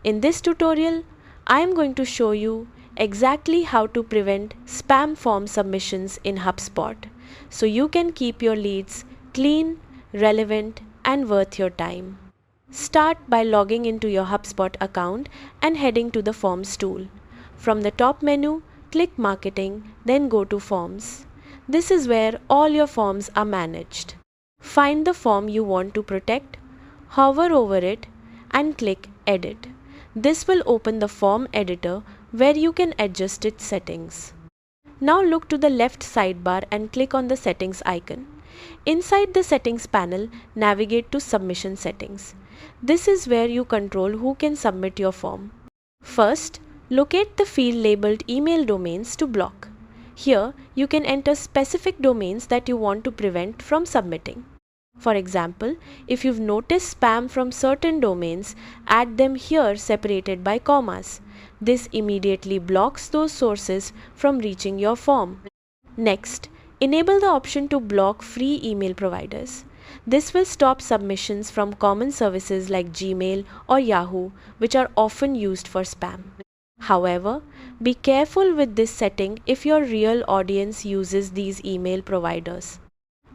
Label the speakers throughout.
Speaker 1: In this tutorial, I am going to show you exactly how to prevent spam form submissions in HubSpot so you can keep your leads clean, relevant, and worth your time. Start by logging into your HubSpot account and heading to the Forms tool. From the top menu, click Marketing, then go to Forms. This is where all your forms are managed. Find the form you want to protect, hover over it, and click Edit. This will open the form editor where you can adjust its settings. Now look to the left sidebar and click on the settings icon. Inside the settings panel, navigate to Submission Settings. This is where you control who can submit your form. First, locate the field labeled email domains to block. Here, you can enter specific domains that you want to prevent from submitting. For example, if you've noticed spam from certain domains, add them here separated by commas. This immediately blocks those sources from reaching your form. Next, enable the option to block free email providers. This will stop submissions from common services like Gmail or Yahoo, which are often used for spam. However, be careful with this setting if your real audience uses these email providers.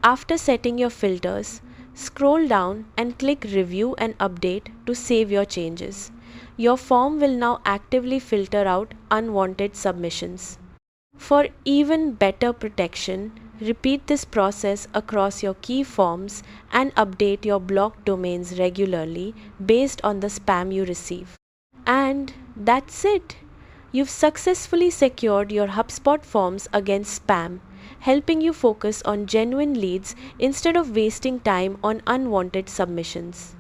Speaker 1: After setting your filters, scroll down and click Review and Update to save your changes. Your form will now actively filter out unwanted submissions. For even better protection, repeat this process across your key forms and update your blocked domains regularly based on the spam you receive. And that's it! You've successfully secured your HubSpot forms against spam, helping you focus on genuine leads instead of wasting time on unwanted submissions.